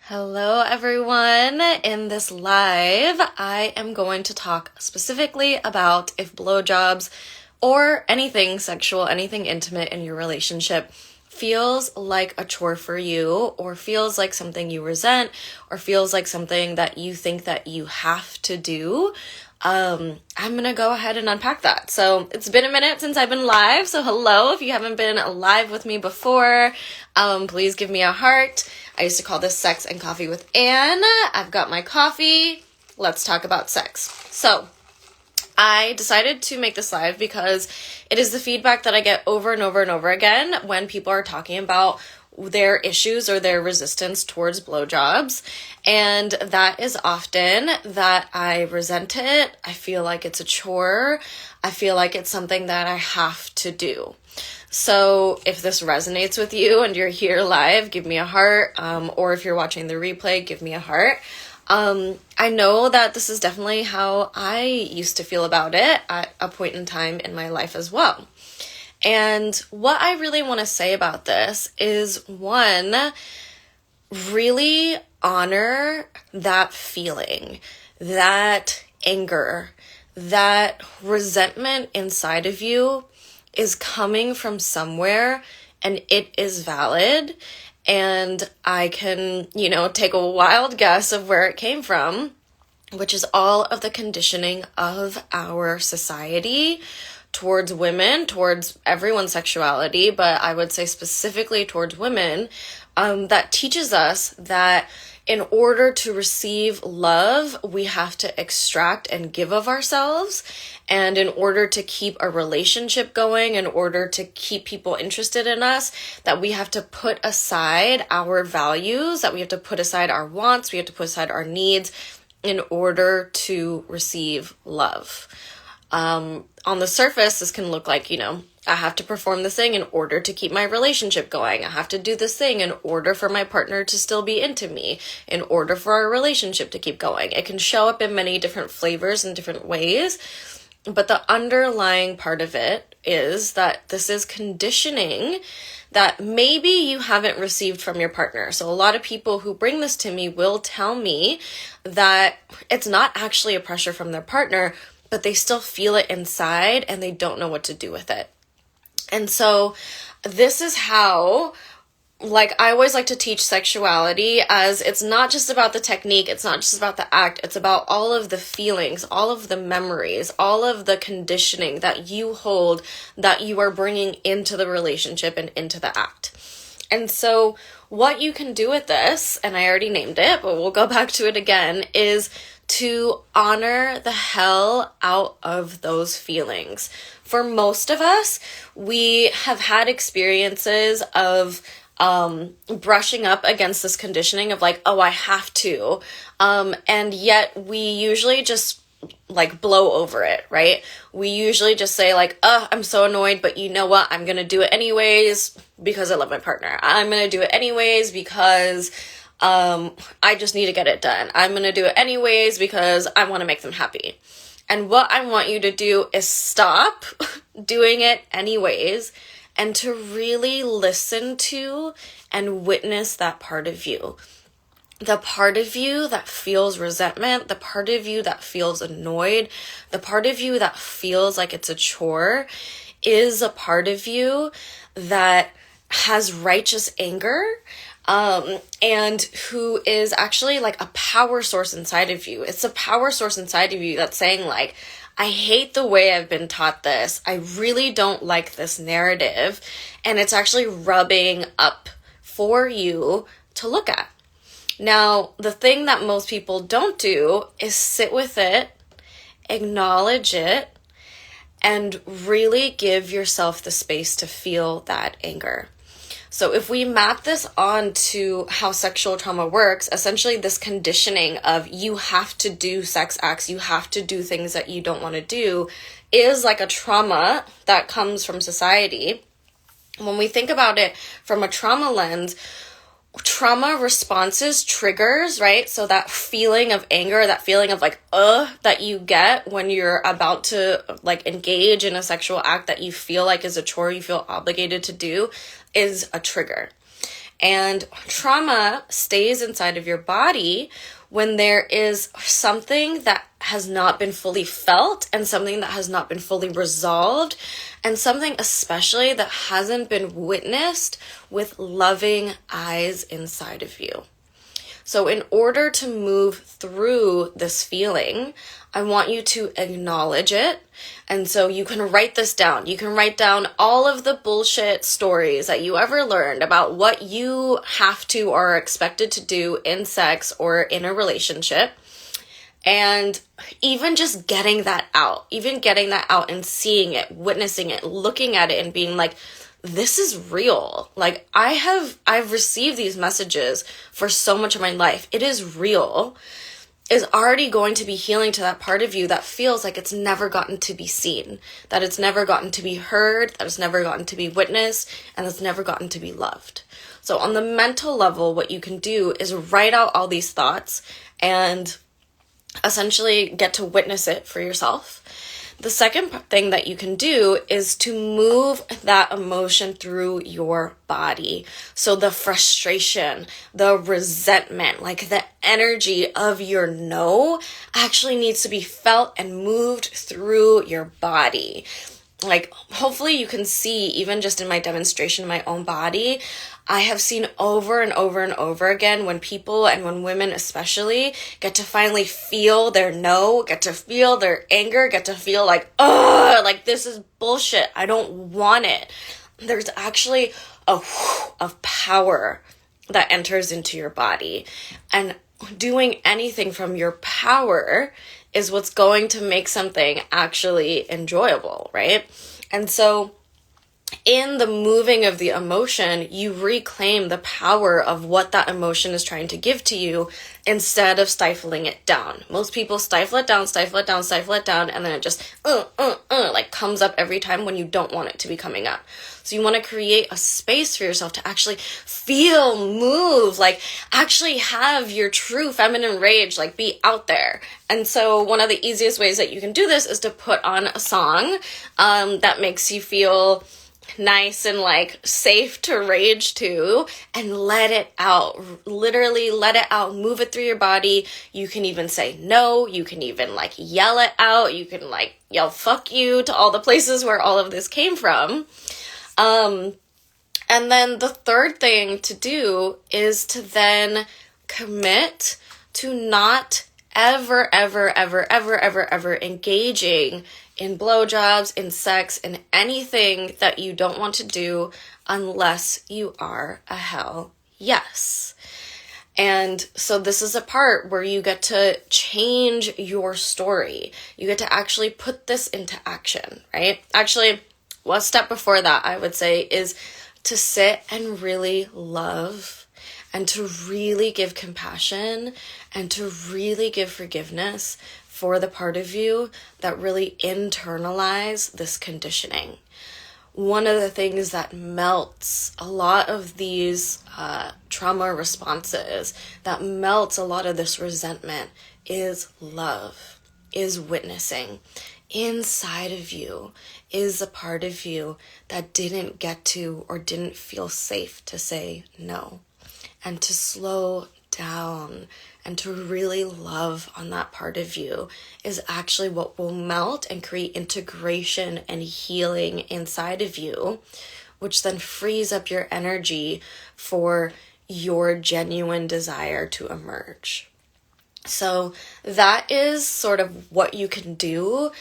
Hello everyone. In this live, I am going to talk specifically about if blowjobs or anything sexual, anything intimate in your relationship feels like a chore for you, or feels like something you resent, or feels like something that you think that you have to do. I'm gonna go ahead and unpack that. So it's been a minute since I've been live, so hello. If you haven't been live with me before, please give me a heart. I used to call this Sex and Coffee with Anne. I've got my coffee. Let's talk about sex. So I decided to make this live because it is the feedback that I get over and over and over again when people are talking about their issues or their resistance towards blowjobs. And that is often that I resent it. I feel like it's a chore. I feel like it's something that I have to do. So if this resonates with you and you're here live, give me a heart. Or if you're watching the replay, give me a heart. I know that this is definitely how I used to feel about it at a point in time in my life as well. And what I really want to say about this is, one, really honor that feeling, that anger, that resentment inside of you is coming from somewhere, and it is valid. And I can, take a wild guess of where it came from, which is all of the conditioning of our society towards women, towards everyone's sexuality, but I would say specifically towards women, that teaches us that in order to receive love, we have to extract and give of ourselves. And in order to keep a relationship going, in order to keep people interested in us, that we have to put aside our values, that we have to put aside our wants, we have to put aside our needs in order to receive love. On the surface, this can look like, I have to perform this thing in order to keep my relationship going. I have to do this thing in order for my partner to still be into me, in order for our relationship to keep going. It can show up in many different flavors and different ways, but the underlying part of it is that this is conditioning that maybe you haven't received from your partner. So a lot of people who bring this to me will tell me that it's not actually a pressure from their partner, but they still feel it inside and they don't know what to do with it. And so this is how, I always like to teach sexuality as it's not just about the technique, it's not just about the act, it's about all of the feelings, all of the memories, all of the conditioning that you hold, that you are bringing into the relationship and into the act. And so what you can do with this, and I already named it, but we'll go back to it again, is to honor the hell out of those feelings. For most of us, we have had experiences of brushing up against this conditioning of I have to. And yet we usually just blow over it, right? We usually just say I'm so annoyed, but you know what? I'm going to do it anyways because I love my partner. I'm going to do it anyways because I just need to get it done. I'm going to do it anyways because I want to make them happy. And what I want you to do is stop doing it anyways and to really listen to and witness that part of you. The part of you that feels resentment, the part of you that feels annoyed, the part of you that feels like it's a chore is a part of you that has righteous anger, and who is actually a power source inside of you. It's a power source inside of you that's saying I hate the way I've been taught this. I really don't like this narrative. And it's actually rubbing up for you to look at. Now, the thing that most people don't do is sit with it, acknowledge it, and really give yourself the space to feel that anger. So if we map this onto how sexual trauma works, essentially this conditioning of you have to do sex acts, you have to do things that you don't want to do, is like a trauma that comes from society. When we think about it from a trauma lens, trauma responses, triggers, right? So that feeling of anger, that feeling of that you get when you're about to engage in a sexual act that you feel like is a chore, you feel obligated to do, is a trigger. And trauma stays inside of your body when there is something that has not been fully felt and something that has not been fully resolved and something especially that hasn't been witnessed with loving eyes inside of you. So in order to move through this feeling, I want you to acknowledge it. And so you can write this down. You can write down all of the bullshit stories that you ever learned about what you have to or are expected to do in sex or in a relationship. And even just getting that out, and seeing it, witnessing it, looking at it and being like, this is real. Like I've received these messages for so much of my life. It is real. Is already going to be healing to that part of you that feels like it's never gotten to be seen, that it's never gotten to be heard, that it's never gotten to be witnessed, and it's never gotten to be loved. So on the mental level, what you can do is write out all these thoughts and essentially get to witness it for yourself. The second thing that you can do is to move that emotion through your body. So the frustration, the resentment, like the energy of your no actually needs to be felt and moved through your body. Like, hopefully you can see, even just in my demonstration in my own body, I have seen over and over and over again when people and when women especially get to finally feel their no, get to feel their anger, get to feel like, oh, like this is bullshit. I don't want it. There's actually a whoosh of power that enters into your body. And doing anything from your power is what's going to make something actually enjoyable, right? And so in the moving of the emotion, you reclaim the power of what that emotion is trying to give to you instead of stifling it down. Most people stifle it down, and then it just like comes up every time when you don't want it to be coming up. So you want to create a space for yourself to actually feel, move, like actually have your true feminine rage, like be out there. And so one of the easiest ways that you can do this is to put on a song that makes you feel nice and like safe to rage to, and let it out. Literally let it out, move it through your body. You can even say no, you can even like yell it out, you can like yell fuck you to all the places where all of this came from. And then the third thing to do is to then commit to not ever engaging in blowjobs, in sex, in anything that you don't want to do unless you are a hell yes. And so this is a part where you get to change your story. You get to actually put this into action, right? Actually, one step before that, I would say, is to sit and really love and to really give compassion and to really give forgiveness for the part of you that really internalize this conditioning. One of the things that melts a lot of these trauma responses, that melts a lot of this resentment, is love, is witnessing. Inside of you is a part of you that didn't get to or didn't feel safe to say no, and to slow down and to really love on that part of you is actually what will melt and create integration and healing inside of you, which then frees up your energy for your genuine desire to emerge. So that is sort of what you can do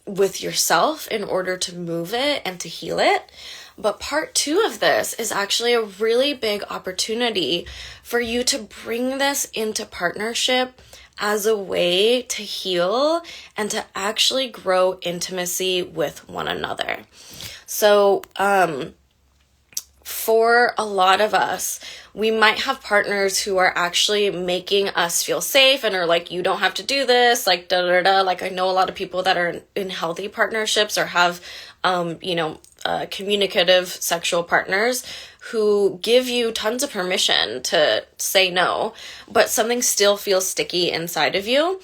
with yourself in order to move it and to heal it. But part 2 of this is actually a really big opportunity for you to bring this into partnership as a way to heal and to actually grow intimacy with one another. So, for a lot of us, we might have partners who are actually making us feel safe and are like, you don't have to do this, like, Like, I know a lot of people that are in healthy partnerships or have, communicative sexual partners who give you tons of permission to say no, but something still feels sticky inside of you.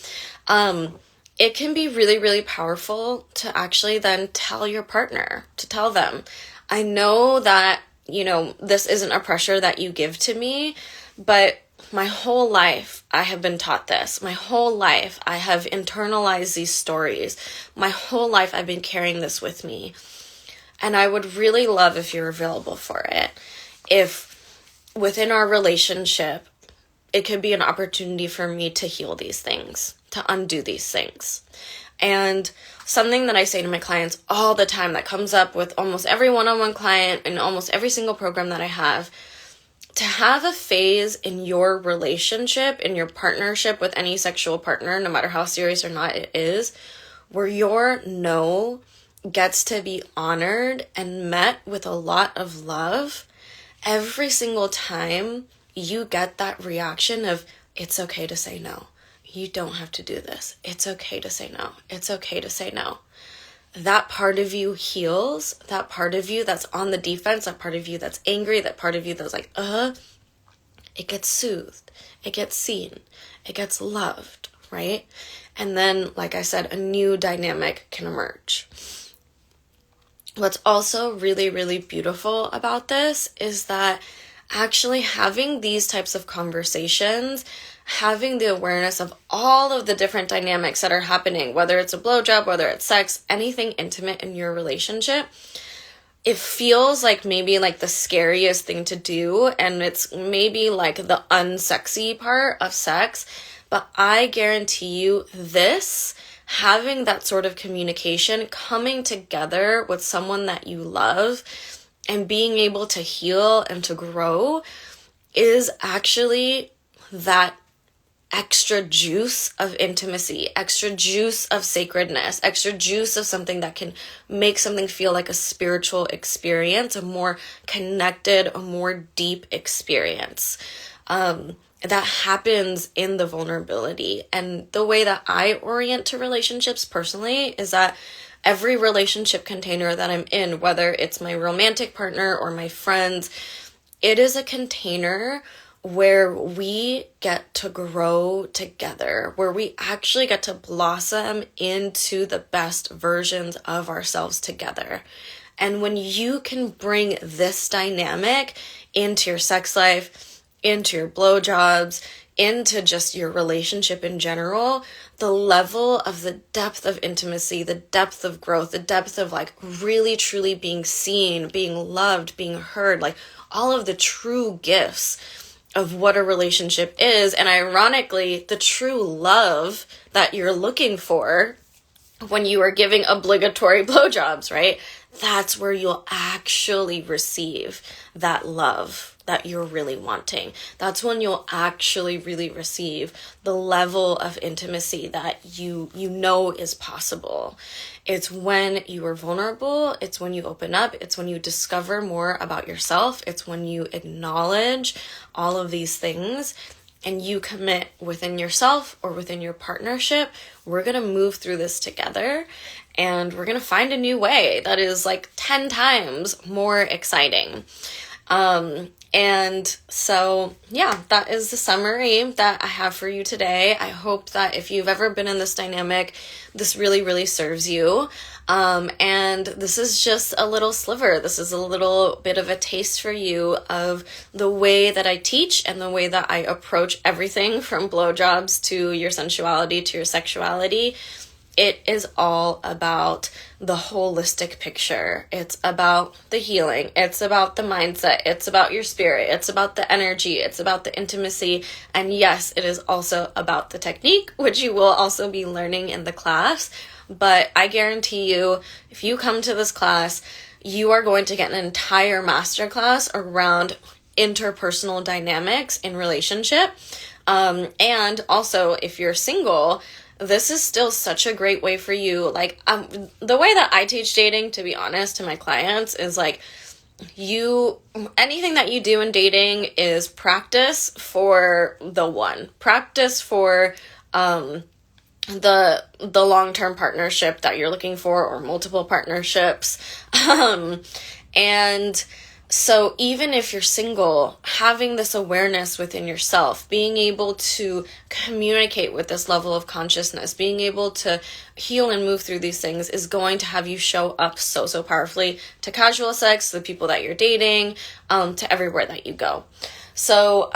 It can be really, really powerful to actually then tell your partner, to tell them, I know that this isn't a pressure that you give to me, but my whole life I have been taught this. My whole life I have internalized these stories. My whole life I've been carrying this with me. And I would really love if you're available for it. If within our relationship, it could be an opportunity for me to heal these things, to undo these things. And something that I say to my clients all the time that comes up with almost every one-on-one client and almost every single program that I have, to have a phase in your relationship, in your partnership with any sexual partner, no matter how serious or not it is, where your no gets to be honored and met with a lot of love, every single time you get that reaction of, it's okay to say no. You don't have to do this. It's okay to say no. It's okay to say no. That part of you heals. That part of you that's on the defense, that part of you that's angry, that part of you that's like, it gets soothed. It gets seen. It gets loved, right? And then, like I said, a new dynamic can emerge. What's also really, really beautiful about this is that actually having these types of conversations, having the awareness of all of the different dynamics that are happening, whether it's a blowjob, whether it's sex, anything intimate in your relationship, it feels like maybe like the scariest thing to do, and it's maybe like the unsexy part of sex, but I guarantee you this, having that sort of communication, coming together with someone that you love and being able to heal and to grow is actually that extra juice of intimacy, extra juice of sacredness, extra juice of something that can make something feel like a spiritual experience, a more connected, a more deep experience. That happens in the vulnerability. And the way that I orient to relationships personally is that every relationship container that I'm in, whether it's my romantic partner or my friends, it is a container where we get to grow together, where we actually get to blossom into the best versions of ourselves together. And when you can bring this dynamic into your sex life, into your blowjobs, into just your relationship in general, the level of the depth of intimacy, the depth of growth, the depth of like really truly being seen, being loved, being heard, like all of the true gifts of what a relationship is. And ironically, the true love that you're looking for when you are giving obligatory blowjobs, right? That's where you'll actually receive that love that you're really wanting. That's when you'll actually really receive the level of intimacy that you know is possible. It's when you are vulnerable. It's when you open up. It's when you discover more about yourself. It's when you acknowledge all of these things and you commit within yourself or within your partnership. We're going to move through this together and we're going to find a new way that is like 10 times more exciting. And so, yeah, that is the summary that I have for you today. I hope that if you've ever been in this dynamic, this really, really serves you. And this is just a little sliver. This is a little bit of a taste for you of the way that I teach and the way that I approach everything from blowjobs to your sensuality to your sexuality. It is all about the holistic picture. It's about the healing. It's about the mindset. It's about your spirit. It's about the energy. It's about the intimacy. And yes, it is also about the technique, which you will also be learning in the class. But I guarantee you, if you come to this class, you are going to get an entire masterclass around interpersonal dynamics in relationship. And also, if you're single, this is still such a great way for you. Like, the way that I teach dating, to be honest, to my clients is like, anything that you do in dating is practice for the one. Practice for, the long-term partnership that you're looking for or multiple partnerships. And So even if you're single, having this awareness within yourself, being able to communicate with this level of consciousness, being able to heal and move through these things is going to have you show up so, so powerfully to casual sex, to the people that you're dating, to everywhere that you go. So,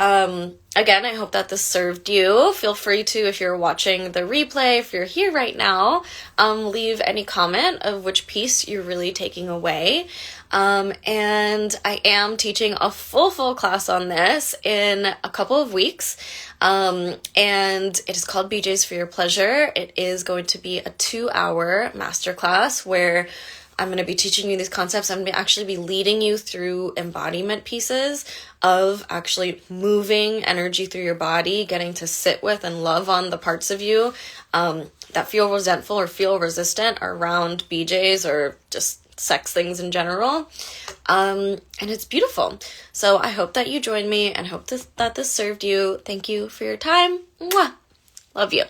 again, I hope that this served you. Feel free to, if you're watching the replay, if you're here right now, leave any comment of which piece you're really taking away. And I am teaching a full class on this in a couple of weeks. And it is called BJ's for Your Pleasure. It is going to be a 2-hour masterclass where I'm going to be teaching you these concepts. I'm going to actually be leading you through embodiment pieces of actually moving energy through your body, getting to sit with and love on the parts of you that feel resentful or feel resistant around BJ's or just sex things in general. And it's beautiful. So I hope that you join me and hope that this served you. Thank you for your time. Mwah! Love you.